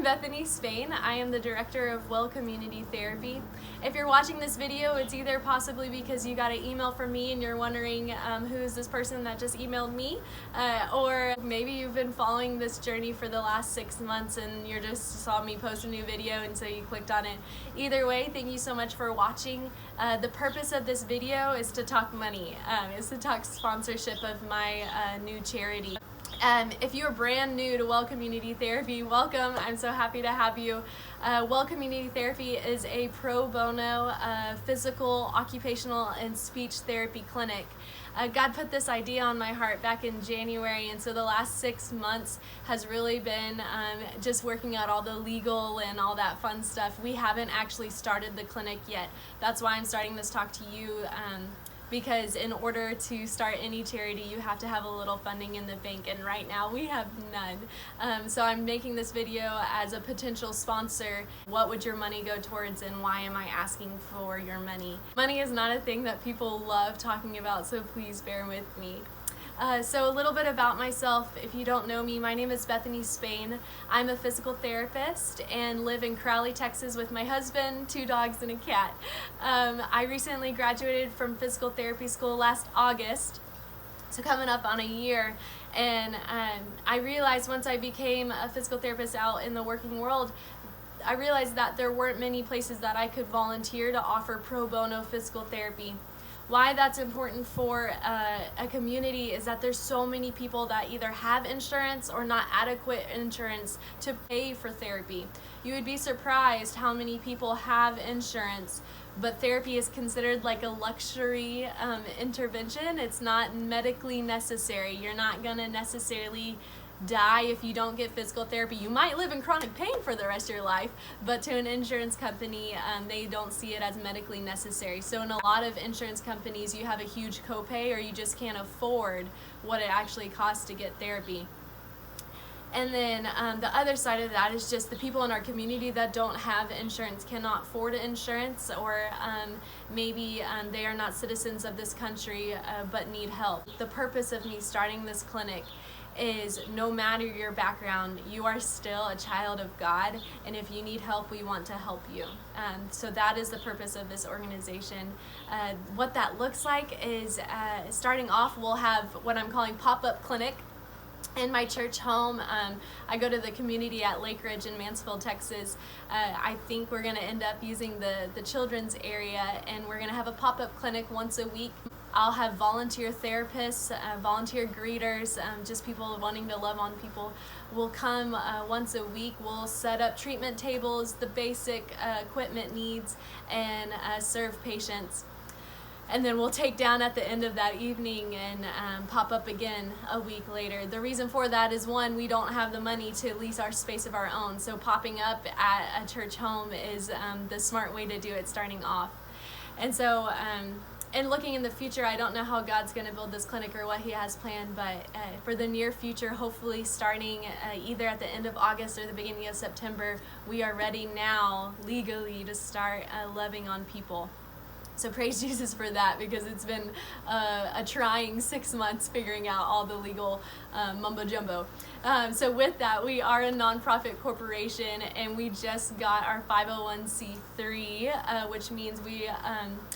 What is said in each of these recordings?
I'm Bethany Spain. I am the director of Well Community Therapy. If you're watching this video, it's either possibly because you got an email from me and you're wondering who is this person that just emailed me, or maybe you've been following this journey for the last 6 months and you just saw me post a new video and so you clicked on it. Either way, thank you so much for watching. The purpose of this video is to talk money, is to talk sponsorship of my new charity. If you're brand new to Well Community Therapy, welcome. I'm so happy to have you. Well Community Therapy is a pro bono physical, occupational, and speech therapy clinic. God put this idea on my heart back in January, and so the last 6 months has really been just working out all the legal and all that fun stuff. We haven't actually started the clinic yet. That's why I'm starting this talk to you. Because in order to start any charity, you have to have a little funding in the bank, and right now we have none. So I'm making this video as a potential sponsor. What would your money go towards, and why am I asking for your money? Money is not a thing that people love talking about, so please bear with me. So a little bit about myself. If you don't know me, my name is Bethany Spain. I'm a physical therapist and live in Crowley, Texas with my husband, 2 dogs, and a cat. I recently graduated from physical therapy school last August, so coming up on a year, and I realized once I became a physical therapist out in the working world, I realized that there weren't many places that I could volunteer to offer pro bono physical therapy. Why that's important for a community is that there's so many people that either have insurance or not adequate insurance to pay for therapy. You would be surprised how many people have insurance, but therapy is considered like a luxury intervention. It's not medically necessary. You're not gonna necessarily die if you don't get physical therapy. You might live in chronic pain for the rest of your life, but to an insurance company, they don't see it as medically necessary. So in a lot of insurance companies, you have a huge copay, or you just can't afford what it actually costs to get therapy. And then the other side of that is just the people in our community that don't have insurance, cannot afford insurance, or maybe they are not citizens of this country but need help. The purpose of me starting this clinic is no matter your background, you are still a child of God, and if you need help, we want to help you. So that is the purpose of this organization. What that looks like is starting off, we'll have what I'm calling pop-up clinic in my church home. I go to the community at Lake Ridge in Mansfield, Texas. I think we're going to end up using the children's area, and we're going to have a pop-up clinic once a week. I'll have volunteer therapists, volunteer greeters, just people wanting to love on people will come once a week. We'll set up treatment tables, the basic equipment needs, and serve patients. And then we'll take down at the end of that evening and pop up again a week later. The reason for that is, one, we don't have the money to lease our space of our own, so popping up at a church home is the smart way to do it starting off. And so and looking in the future, I don't know how God's going to build this clinic or what He has planned, but for the near future, hopefully starting either at the end of August or the beginning of September, we are ready now legally to start loving on people. So praise Jesus for that, because it's been a trying 6 months figuring out all the legal mumbo jumbo. So with that, we are a nonprofit corporation, and we just got our 501c3, which means we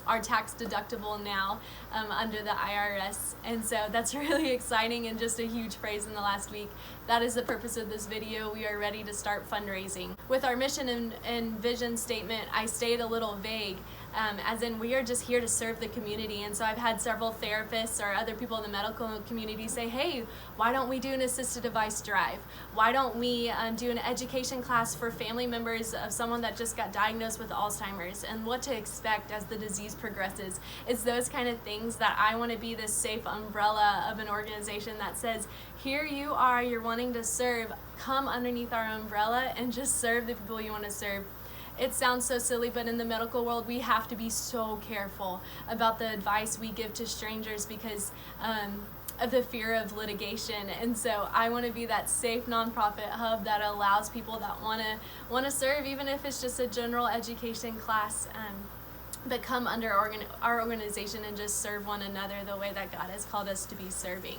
are tax deductible now under the IRS. And so that's really exciting, and just a huge praise in the last week. That is the purpose of this video. We are ready to start fundraising. With our mission and vision statement, I stayed a little vague. As in, we are just here to serve the community. And so I've had several therapists or other people in the medical community say, hey, why don't we do an assisted device drive? Why don't we do an education class for family members of someone that just got diagnosed with Alzheimer's, and what to expect as the disease progresses? It's those kind of things that I want to be this safe umbrella of an organization that says, here you are, you're wanting to serve, come underneath our umbrella and just serve the people you want to serve. It sounds so silly, but in the medical world, we have to be so careful about the advice we give to strangers because of the fear of litigation. And so I want to be that safe nonprofit hub that allows people that want to serve, even if it's just a general education class. come under our organization and just serve one another the way that God has called us to be serving.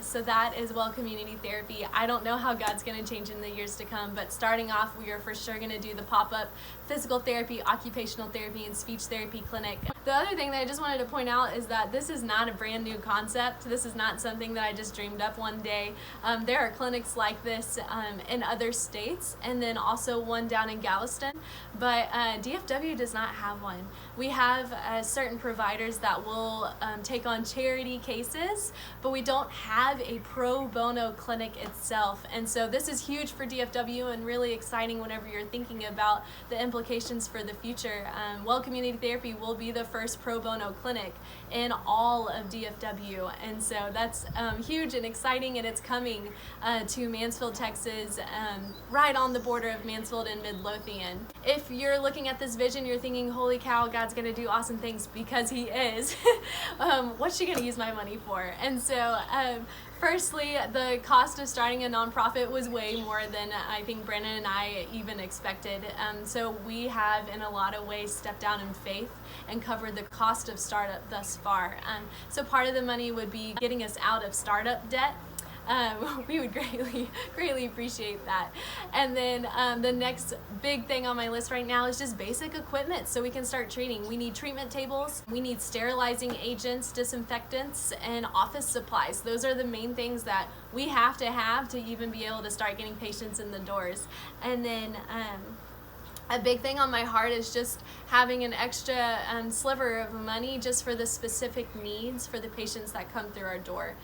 So that is Well Community Therapy. I don't know how God's going to change in the years to come, but starting off, we are for sure going to do the pop-up physical therapy, occupational therapy, and speech therapy clinic. The other thing that I just wanted to point out is that this is not a brand new concept. This is not something that I just dreamed up one day. There are clinics like this in other states, and then also one down in Galveston, but DFW does not have one. We have certain providers that will take on charity cases, but we don't have a pro bono clinic itself. And so this is huge for DFW and really exciting whenever you're thinking about the implications for the future. Well Community Therapy will be the first pro bono clinic in all of DFW. And so that's huge and exciting, and it's coming to Mansfield, Texas, right on the border of Mansfield and Midlothian. If you're looking at this vision, you're thinking, holy cow, God's gonna do awesome things, because he is. What's she gonna use my money for? And so firstly, the cost of starting a nonprofit was way more than I think Brandon and I even expected. So we have in a lot of ways stepped out in faith and covered the cost of startup thus far. So part of the money would be getting us out of startup debt. We would greatly appreciate that. And then the next big thing on my list right now is just basic equipment so we can start treating. We need treatment tables, we need sterilizing agents, disinfectants, and office supplies. Those are the main things that we have to even be able to start getting patients in the doors. And then a big thing on my heart is just having an extra sliver of money just for the specific needs for the patients that come through our door.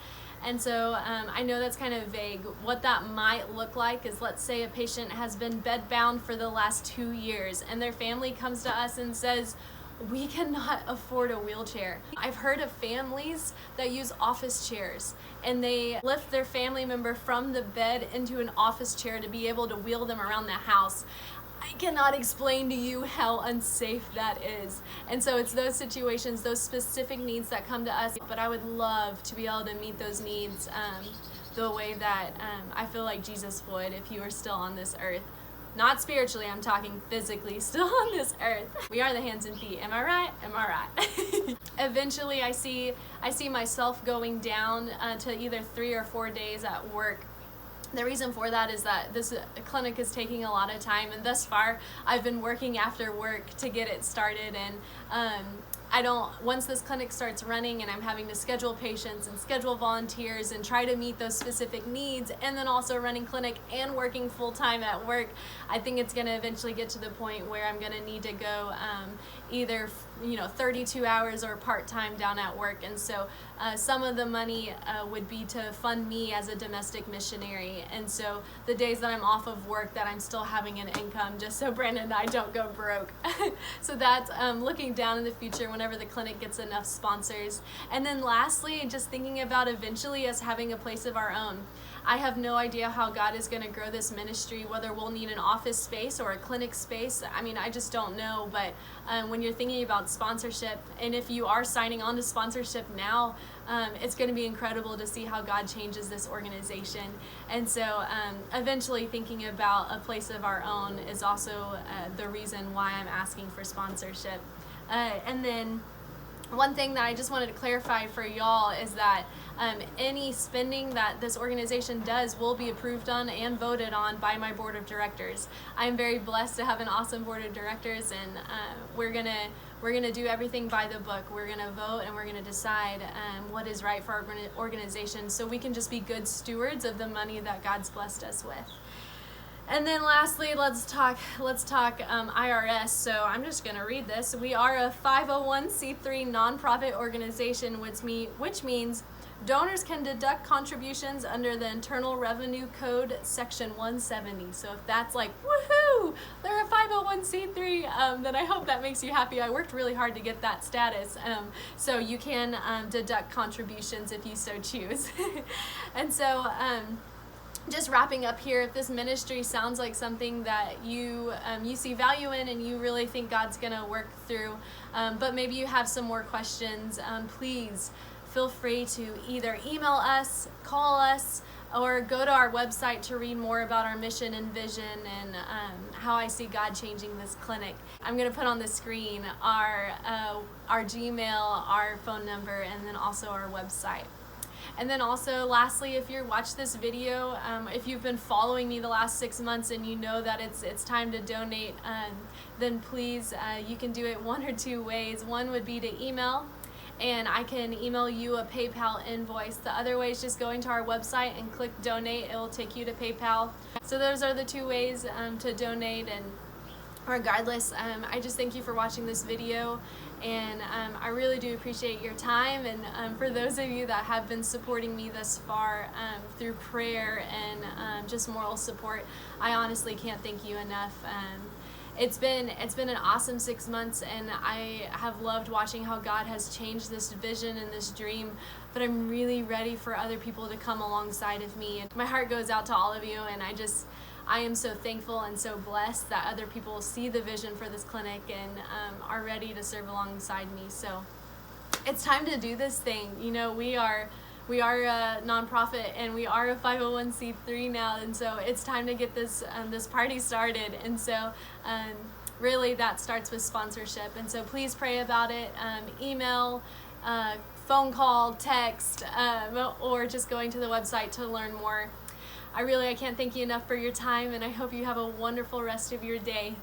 And so I know that's kind of vague. What that might look like is, let's say a patient has been bedbound for the last 2 years and their family comes to us and says, we cannot afford a wheelchair. I've heard of families that use office chairs, and they lift their family member from the bed into an office chair to be able to wheel them around the house. I cannot explain to you how unsafe that is. And so it's those situations, those specific needs that come to us, but I would love to be able to meet those needs the way that I feel like Jesus would if he were still on this earth. Not spiritually, I'm talking physically, still on this earth. We are the hands and feet, am I right? Am I right? Eventually I see myself going down to either 3 or 4 days at work. The reason for that is that this clinic is taking a lot of time, and thus far I've been working after work to get it started, and once this clinic starts running and I'm having to schedule patients and schedule volunteers and try to meet those specific needs, and then also running clinic and working full-time at work, I think it's going to eventually get to the point where I'm going to need to go either 32 hours or part-time down at work. And so some of the money would be to fund me as a domestic missionary, and so the days that I'm off of work, that I'm still having an income, just so Brandon and I don't go broke. So that's looking down in the future whenever the clinic gets enough sponsors. And then lastly, just thinking about eventually us having a place of our own. I have no idea how God is going to grow this ministry, whether we'll need an office space or a clinic space. I mean, I just don't know. But when you're thinking about sponsorship, and if you are signing on to sponsorship now, it's going to be incredible to see how God changes this organization. And so eventually thinking about a place of our own is also the reason why I'm asking for sponsorship. And then one thing that I just wanted to clarify for y'all is that any spending that this organization does will be approved on and voted on by my board of directors. I'm very blessed to have an awesome board of directors, and we're gonna do everything by the book. We're gonna vote and we're gonna decide what is right for our organization, so we can just be good stewards of the money that God's blessed us with. And then lastly, let's talk IRS. So I'm just going to read this. We are a 501c3 nonprofit organization, which means donors can deduct contributions under the Internal Revenue Code Section 170. So if that's like, woohoo, they're a 501c3, then I hope that makes you happy. I worked really hard to get that status. So you can deduct contributions if you so choose. And so just wrapping up here, if this ministry sounds like something that you see value in and you really think God's gonna work through, but maybe you have some more questions, please feel free to either email us, call us, or go to our website to read more about our mission and vision and how I see God changing this clinic. I'm going to put on the screen our Gmail, our phone number, and then also our website. And then also, lastly, if you watch this video, if you've been following me the last 6 months and you know that it's time to donate, then please, you can do it one or two ways. One would be to email, and I can email you a PayPal invoice. The other way is just going to our website and click donate. It will take you to PayPal. So those are the two ways to donate. And regardless, I just thank you for watching this video, and I really do appreciate your time. And for those of you that have been supporting me thus far through prayer and just moral support, I honestly can't thank you enough. It's been an awesome 6 months, and I have loved watching how God has changed this vision and this dream, but I'm really ready for other people to come alongside of me. And my heart goes out to all of you, and I am so thankful and so blessed that other people see the vision for this clinic and are ready to serve alongside me. So it's time to do this thing. You know, we are a nonprofit, and we are a 501c3 now, and so it's time to get this party started. And so really that starts with sponsorship, and so please pray about it. Email, phone call, text, or just going to the website to learn more. I can't thank you enough for your time, and I hope you have a wonderful rest of your day.